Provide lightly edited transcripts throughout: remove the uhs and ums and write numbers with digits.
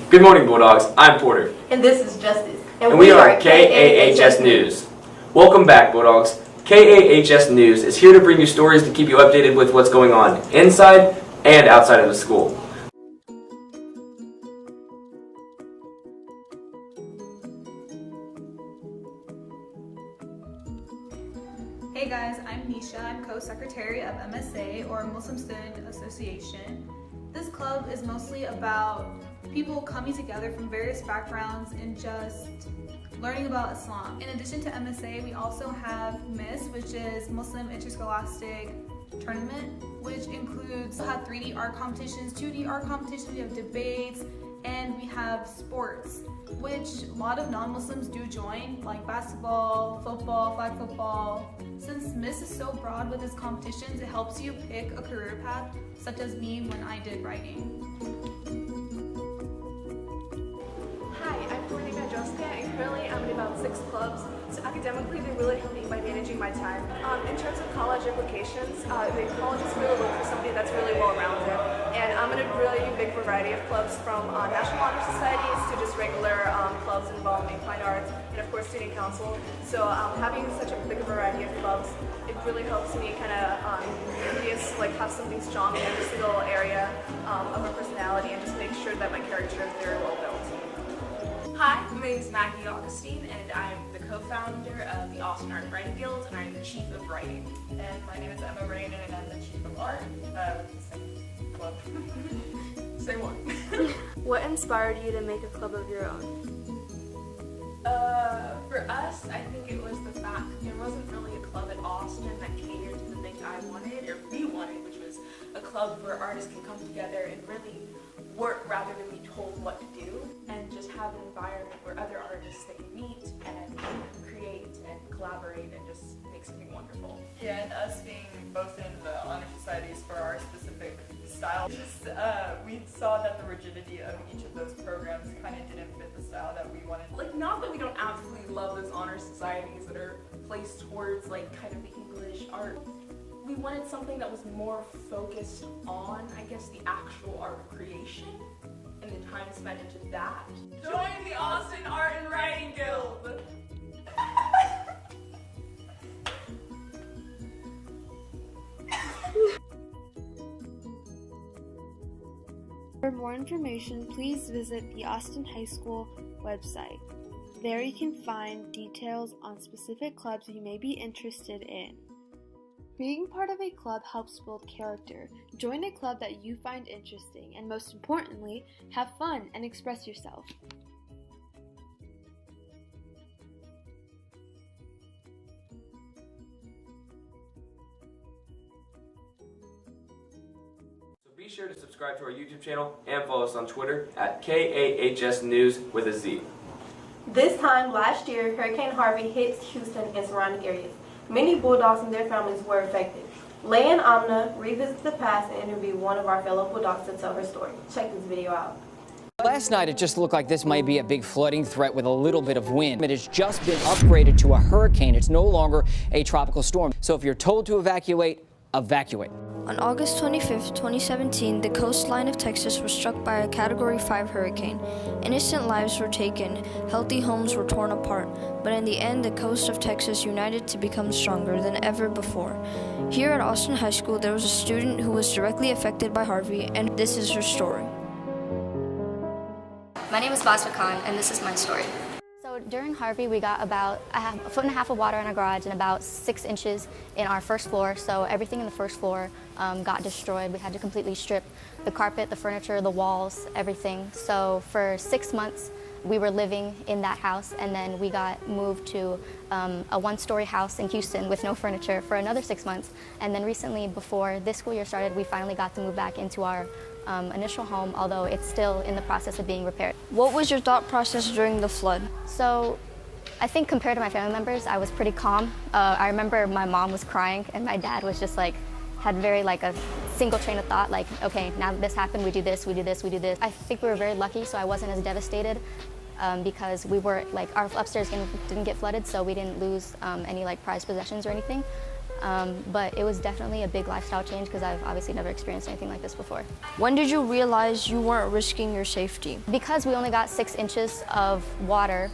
Good morning, Bulldogs. I'm Porter. And this is Justice. And we are KAHS News. Welcome back, Bulldogs. KAHS News is here to bring you stories to keep you updated with what's going on inside and outside of the school. Hey guys, I'm Nisha. I'm co-secretary of MSA, or Muslim Student Association. This club is mostly about people coming together from various backgrounds and just learning about Islam. In addition to MSA, we also have MIS, which is Muslim Interscholastic Tournament, which includes 3D art competitions, 2D art competitions, we have debates, and we have sports, which a lot of non-Muslims do join, like basketball, football, flag football. Since MIS is so broad with its competitions, it helps you pick a career path, such as me when I did writing. Hi, I'm and currently I'm in about 6 clubs. So academically, they really help me by managing my time. In terms of college applications, the college is really looking for somebody that's really well-rounded. And I'm in a really big variety of clubs, from National Honor Societies to just regular clubs involving fine arts, and of course student council. So having such a big variety of clubs, it really helps me kind of have something strong in every single area of my personality, and just make sure that my character is very well built. Hi, my name is Maggie Augustine, and I'm the co-founder of the Austin Art and Writing Guild, and I'm the chief of writing. And my name is Emma Rain, and I'm the chief of art. Same club. Same one. What inspired you to make a club of your own? For us, I think it was the fact there wasn't really a club at Austin that catered to the things I wanted, or we wanted, which was a club where artists can come together and really work rather than be told what to do, and just have an environment where other artists that you meet and create and collaborate and just make something wonderful. Yeah, and us being both in the honor societies for our specific style, we saw that the rigidity of each of those programs kind of didn't fit the style that we wanted. Like, not that we don't absolutely love those honor societies that are placed towards like kind of the English art. We wanted something that was more focused on, I guess, the actual art of creation and the time spent into that. Join the Austin Art and Writing Guild! For more information, please visit the Austin High School website. There you can find details on specific clubs you may be interested in. Being part of a club helps build character. Join a club that you find interesting, and most importantly, have fun and express yourself. So be sure to subscribe to our YouTube channel and follow us on Twitter at KAHS News with a Z. This time last year, Hurricane Harvey hit Houston and surrounding areas. Many Bulldogs and their families were affected. Leigh and Amna revisit the past and interview one of our fellow Bulldogs to tell her story. Check this video out. Last night, it just looked like this might be a big flooding threat with a little bit of wind. It has just been upgraded to a hurricane. It's no longer a tropical storm. So if you're told to evacuate, evacuate. On August 25, 2017, the coastline of Texas was struck by a Category 5 hurricane. Innocent lives were taken, healthy homes were torn apart, but in the end, the coast of Texas united to become stronger than ever before. Here at Austin High School, there was a student who was directly affected by Harvey, and this is her story. My name is Basma Khan, and this is my story. So during Harvey, we got about a foot and a half of water in our garage and about 6 inches in our first floor. So everything in the first floor got destroyed. We had to completely strip the carpet, the furniture, the walls, everything. So for 6 months, we were living in that house, and then we got moved to a one-story house in Houston with no furniture for another 6 months. And then recently, before this school year started, we finally got to move back into our initial home, although it's still in the process of being repaired. What was your thought process during the flood? So I think compared to my family members, I was pretty calm. I remember my mom was crying, and my dad was just like, had very like a single train of thought, like, okay, now that this happened, we do this, we do this, we do this. I think we were very lucky, so I wasn't as devastated because we were like, our upstairs didn't get flooded, so we didn't lose any like prized possessions or anything. But it was definitely a big lifestyle change because I've obviously never experienced anything like this before. When did you realize you weren't risking your safety? Because we only got 6 inches of water,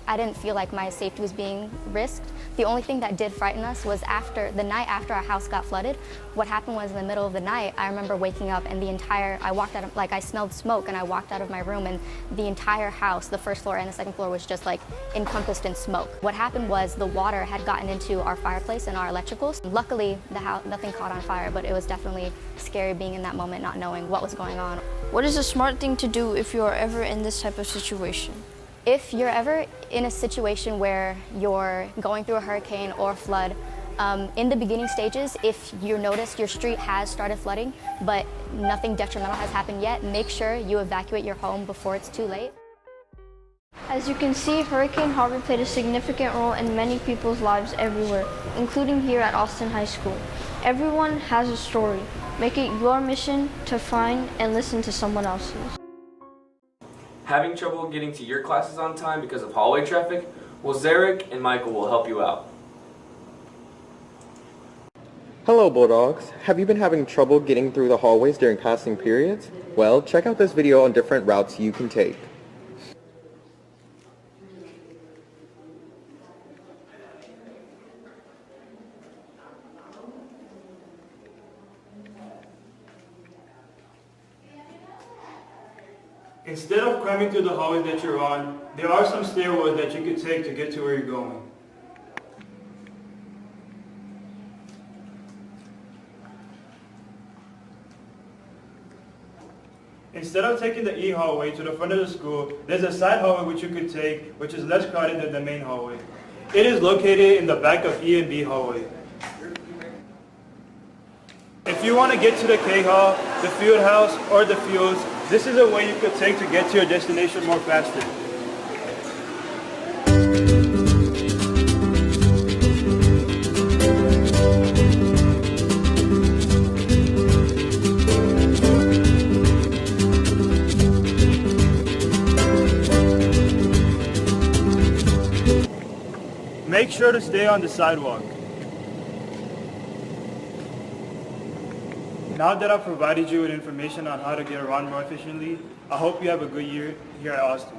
I didn't feel like my safety was being risked. The only thing that did frighten us was the night after our house got flooded. What happened was in the middle of the night, I remember waking up and I smelled smoke and I walked out of my room and the entire house, the first floor and the second floor, was just like encompassed in smoke. What happened was the water had gotten into our fireplace and our electricals. Luckily, the house, nothing caught on fire, but it was definitely scary being in that moment, not knowing what was going on. What is a smart thing to do if you are ever in this type of situation? If you're ever in a situation where you're going through a hurricane or a flood, in the beginning stages, if you notice your street has started flooding, but nothing detrimental has happened yet, make sure you evacuate your home before it's too late. As you can see, Hurricane Harvey played a significant role in many people's lives everywhere, including here at Austin High School. Everyone has a story. Make it your mission to find and listen to someone else's. Having trouble getting to your classes on time because of hallway traffic? Well, Zarek and Michael will help you out. Hello Bulldogs. Have you been having trouble getting through the hallways during passing periods? Well, check out this video on different routes you can take. Instead of cramming through the hallways that you're on, there are some stairwells that you could take to get to where you're going. Instead of taking the E hallway to the front of the school, there's a side hallway which you could take, which is less crowded than the main hallway. It is located in the back of E and B hallway. If you want to get to the K Hall, the field house, or the fields, this is a way you could take to get to your destination more faster. Make sure to stay on the sidewalk. Now that I've provided you with information on how to get around more efficiently, I hope you have a good year here at Austin.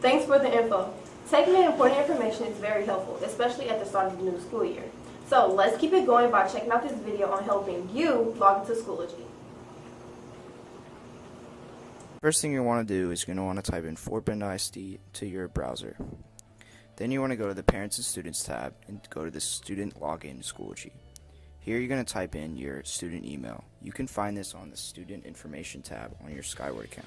Thanks for the info. Taking in important information is very helpful, especially at the start of the new school year. So let's keep it going by checking out this video on helping you log into Schoology. First thing you want to do is you're going to want to type in Fort Bend ISD to your browser. Then you want to go to the Parents and Students tab and go to the Student Login Schoology. Here you're going to type in your student email. You can find this on the Student Information tab on your Skyward account.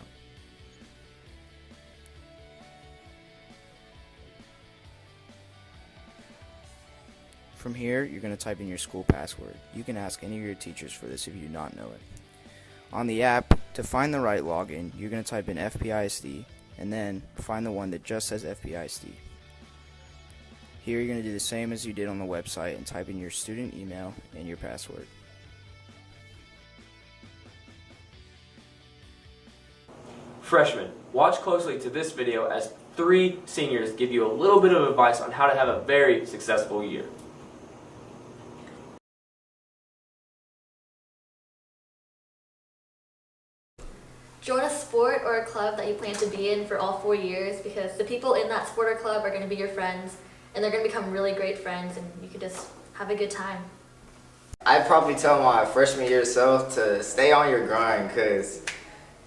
From here, you're going to type in your school password. You can ask any of your teachers for this if you do not know it. On the app, to find the right login, you're going to type in FPISD and then find the one that just says FPISD. Here you're going to do the same as you did on the website and type in your student email and your password. Freshmen, watch closely to this video as 3 seniors give you a little bit of advice on how to have a very successful year. Join a sport or a club that you plan to be in for all 4 years, because the people in that sport or club are going to be your friends and they're going to become really great friends and you can just have a good time. I'd probably tell my freshman year self to stay on your grind, because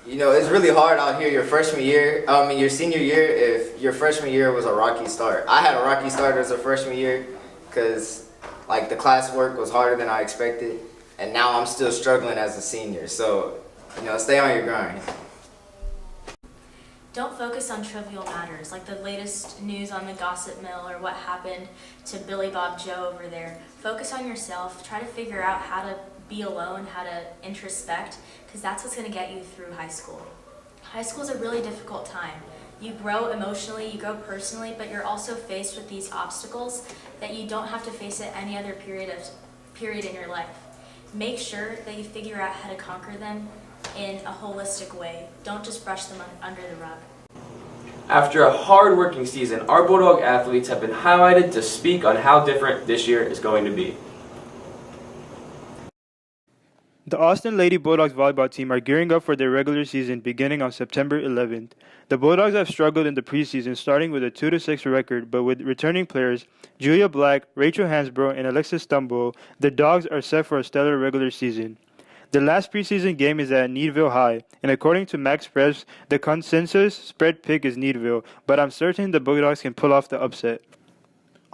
you know it's really hard out here your senior year if your freshman year was a rocky start. I had a rocky start as a freshman year because like the classwork was harder than I expected, and now I'm still struggling as a senior. So, you know, stay on your grind. Don't focus on trivial matters like the latest news on the gossip mill or what happened to Billy Bob Joe over there. Focus on yourself. Try to figure out how to be alone, how to introspect, because that's what's going to get you through high school. High school is a really difficult time. You grow emotionally, you grow personally, but you're also faced with these obstacles that you don't have to face at any other period in your life. Make sure that you figure out how to conquer them in a holistic way. Don't just brush them under the rug. After a hard-working season, our Bulldog athletes have been highlighted to speak on how different this year is going to be. The Austin Lady Bulldogs volleyball team are gearing up for their regular season beginning on September 11th. The Bulldogs have struggled in the preseason, starting with a 2-6 record, but with returning players Julia Black, Rachel Hansbrough, and Alexis Stumble, the Dogs are set for a stellar regular season. The last preseason game is at Needville High, and according to Max Preps, the consensus spread pick is Needville, but I'm certain the Bulldogs can pull off the upset.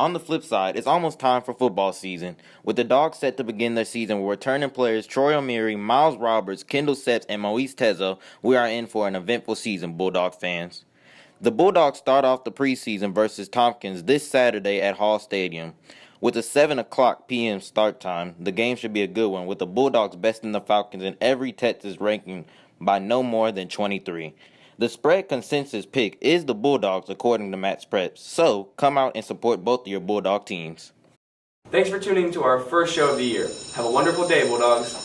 On the flip side, it's almost time for football season. With the Dogs set to begin their season with returning players Troy O'Meary, Miles Roberts, Kendall Sepps, and Moise Tezo, we are in for an eventful season, Bulldog fans. The Bulldogs start off the preseason versus Tompkins this Saturday at Hall Stadium. With a 7 o'clock p.m. start time, the game should be a good one, with the Bulldogs besting the Falcons in every Texas ranking by no more than 23. The spread consensus pick is the Bulldogs according to Matt's Preps, so come out and support both of your Bulldog teams. Thanks for tuning to our first show of the year. Have a wonderful day, Bulldogs.